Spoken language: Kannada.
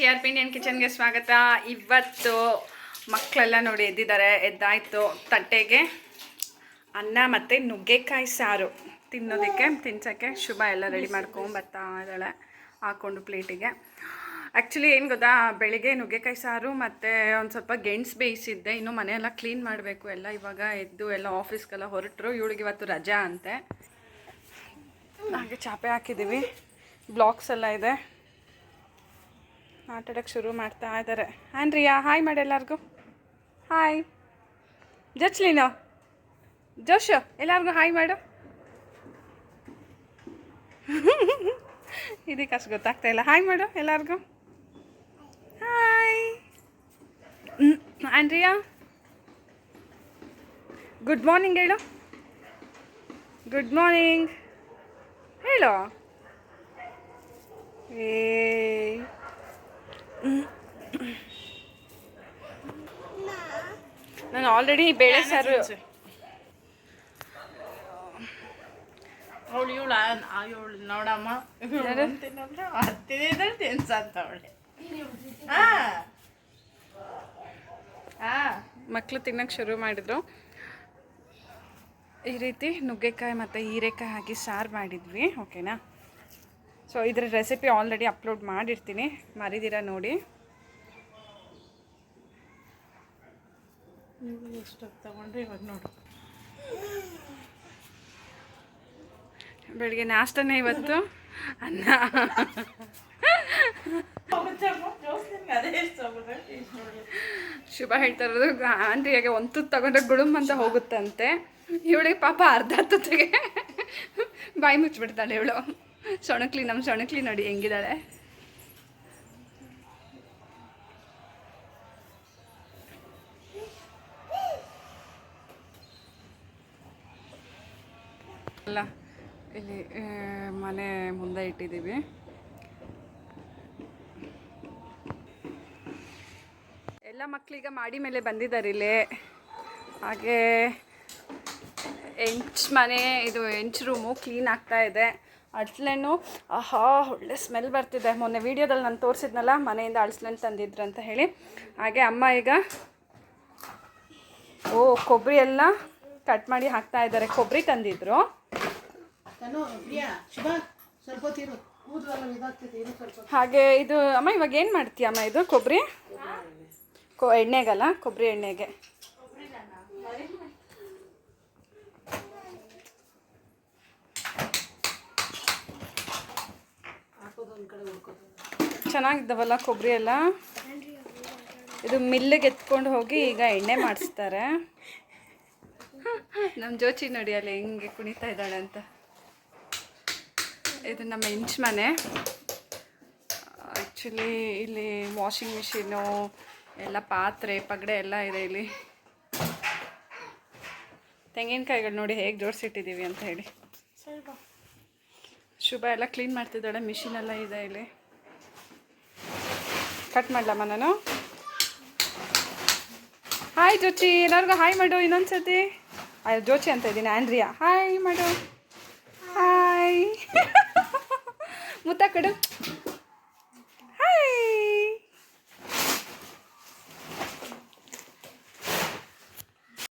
CRP ಇಂಡಿಯನ್ ಕಿಚನ್ಗೆ ಸ್ವಾಗತ. ಇವತ್ತು ಮಕ್ಕಳೆಲ್ಲ ನೋಡಿ ಎದ್ದಿದ್ದಾರೆ. ಎದ್ದಾಯಿತು. ತಟ್ಟೆಗೆ ಅನ್ನ ಮತ್ತು ನುಗ್ಗೆಕಾಯಿ ಸಾರು ತಿನ್ಸೋಕ್ಕೆ ಶುಭ ಎಲ್ಲ ರೆಡಿ ಮಾಡ್ಕೊಂಬರ್ತಾ ಇದ್ದಾಳೆ ಹಾಕ್ಕೊಂಡು ಪ್ಲೇಟಿಗೆ. ಆ್ಯಕ್ಚುಲಿ ಏನು ಗೊತ್ತಾ, ಬೆಳಿಗ್ಗೆ ನುಗ್ಗೆಕಾಯಿ ಸಾರು ಮತ್ತು ಒಂದು ಸ್ವಲ್ಪ ಗೆಣಸು ಬೇಯಿಸಿದ್ದೆ. ಇನ್ನು ಮನೆಯೆಲ್ಲ ಕ್ಲೀನ್ ಮಾಡಬೇಕು. ಎಲ್ಲ ಇವಾಗ ಎದ್ದು ಎಲ್ಲ ಆಫೀಸ್ಗೆಲ್ಲ ಹೊರಟರು. ಇವಳಿಗೆ ಇವತ್ತು ರಜಾ ಅಂತೆ. ಹಾಗೆ ಚಾಪೆ ಹಾಕಿದ್ದೀವಿ. ಬ್ಲಾಕ್ಸ್ ಎಲ್ಲ ಇದೆ. ಆಟಾಡೋಕ್ಕೆ ಶುರು ಮಾಡ್ತಾ ಇದ್ದಾರೆ. ಆಂಡ್ರಿಯಾ ಹಾಯ್ ಮಾಡಿ ಎಲ್ಲರಿಗೂ. ಹಾಯ್ ಜಚ್ಲೀನೋ ಜೋಶು ಎಲ್ಲರಿಗೂ ಹಾಯ್ ಮಾಡು. ಇದಕ್ಕೆ ಅಷ್ಟು ಗೊತ್ತಾಗ್ತಾ ಇಲ್ಲ. ಹಾಯ್ ಮಾಡು ಎಲ್ಲರಿಗೂ. ಹಾಯ್ ಆಂಡ್ರಿಯಾ ಗುಡ್ ಮಾರ್ನಿಂಗ್ ಹೇಳು. ಗುಡ್ ಮಾರ್ನಿಂಗ್ ಹೇಳು. ಏ ನಾನು ಆಲ್ರೆಡಿ ಬೇಳೆ ಸಾರು ಅವಳು ಇವಳು ನೋಡಮ್ಮ ಹತ್ತಿದ್ರೆ ತಿನ್ಸಂತವಳೆ. ಮಕ್ಕಳು ತಿನ್ನೋಕ್ಕೆ ಶುರು ಮಾಡಿದ್ರು. ಈ ರೀತಿ ನುಗ್ಗೆಕಾಯಿ ಮತ್ತು ಹೀರೆಕಾಯಿ ಹಾಕಿ ಸಾರು ಮಾಡಿದ್ವಿ. ಓಕೆನಾ? ಸೊ ಇದರ ರೆಸಿಪಿ ಆಲ್ರೆಡಿ ಅಪ್ಲೋಡ್ ಮಾಡಿರ್ತೀನಿ, ಮರಿದಿರ ನೋಡಿ. ನೀವು ಎಷ್ಟು ತಗೊಂಡ್ರೆ ಇವಾಗ ನೋಡು. ಬೆಳಿಗ್ಗೆ ನಾಷ್ಟನೇ ಇವತ್ತು ಅನ್ನ. ಶುಭ ಹೇಳ್ತಾ ಇರೋದು ಆಂಟಿಯಾಗೆ ಒಂದು ತುತ್ತು ತಗೊಂಡ್ರೆ ಗುಳುಮ್ ಅಂತ ಹೋಗುತ್ತಂತೆ. ಇವಳಿಗೆ ಪಾಪ ಅರ್ಧ ತುತ್ತಿಗೆ ಬಾಯಿ ಮುಚ್ಚಿಬಿಡ್ತಾಳೆ ಇವಳು. ನಮ್ಮ ಸೊಣಕ್ಲಿ ನೋಡಿ ಹೆಂಗಿದ್ದಾಳೆ. ಅಲ್ಲ ಇಲ್ಲಿ ಮನೆ ಮುಂದೆ ಇಟ್ಟಿದ್ದೀವಿ. ಎಲ್ಲ ಮಕ್ಕಳೀಗ ಮಾಡಿ ಮೇಲೆ ಬಂದಿದ್ದಾರೆ ಇಲ್ಲಿ. ಹಾಗೆ ಹೆಂಚು ರೂಮು ಕ್ಲೀನ್ ಆಗ್ತಾ ಇದೆ. ಅಳ್ಸ್ಲೆಣ್ಣು ಒಳ್ಳೆ ಸ್ಮೆಲ್ ಬರ್ತಿದೆ. ಮೊನ್ನೆ ವೀಡಿಯೋದಲ್ಲಿ ನಾನು ತೋರಿಸಿದ್ನಲ್ಲ ಮನೆಯಿಂದ ಅಳ್ಸ್ಲೆಣ್ಣು ತಂದಿದ್ರು ಅಂತ ಹೇಳಿ. ಹಾಗೆ ಅಮ್ಮ ಈಗ ಕೊಬ್ಬರಿ ಎಲ್ಲ ಕಟ್ ಮಾಡಿ ಹಾಕ್ತಾ ಇದ್ದಾರೆ. ಕೊಬ್ಬರಿ ತಂದಿದ್ರು. ಹಾಗೆ ಇದು ಅಮ್ಮ ಇವಾಗ ಏನು ಮಾಡ್ತೀಯ ಅಮ್ಮ? ಇದು ಕೊಬ್ಬರಿ ಎಣ್ಣೆಗಲ್ಲ, ಕೊಬ್ಬರಿ ಎಣ್ಣೆಗೆ. ಚೆನ್ನಾಗಿದ್ದಾವಲ್ಲ ಕೊಬ್ಬರಿ ಎಲ್ಲ. ಇದು ಮಿಲ್ಲಿಗೆ ಎತ್ಕೊಂಡು ಹೋಗಿ ಈಗ ಎಣ್ಣೆ ಮಾಡಿಸ್ತಾರೆ. ನಮ್ಮ ಜೋಚಿ ನೋಡಿ ಅಲ್ಲಿ ಹೆಂಗೆ ಕುಣಿತಾ ಇದ್ದಾಳೆ ಅಂತ. ಇದು ನಮ್ಮ ಹೆಂಚು ಮನೆ. ಆ್ಯಕ್ಚುಲಿ ಇಲ್ಲಿ ವಾಷಿಂಗ್ ಮಿಷಿನು ಎಲ್ಲ ಪಾತ್ರೆ ಪಗಡೆ ಎಲ್ಲ ಇದೆ ಇಲ್ಲಿ. ತೆಂಗಿನಕಾಯಿಗಳು ನೋಡಿ ಹೇಗೆ ಜೋಡಿಸಿಟ್ಟಿದ್ದೀವಿ ಅಂತ ಹೇಳಿ. ಶುಭ ಎಲ್ಲ ಕ್ಲೀನ್ ಮಾಡ್ತಿದ್ದಾಳೆ. ಮಿಷಿನೆಲ್ಲ ಇದೆ ಇಲ್ಲಿ. ಕಟ್ ಮಾಡಲಮ್ಮ ನಾನು? ಹಾಯ್ ಜೋಚಿ ಎಲ್ಲರಿಗೂ ಹಾಯ್ ಮಾಡು ಇನ್ನೊಂದು ಸತಿ. ಜೋಚಿ ಅಂತ ಇದ್ದೀನಿ. ಆಂಡ್ರಿಯಾ ಹಾಯ್ ಮಾಡು. ಹಾಯ್ ಮುತ್ತ ಕೊಡು.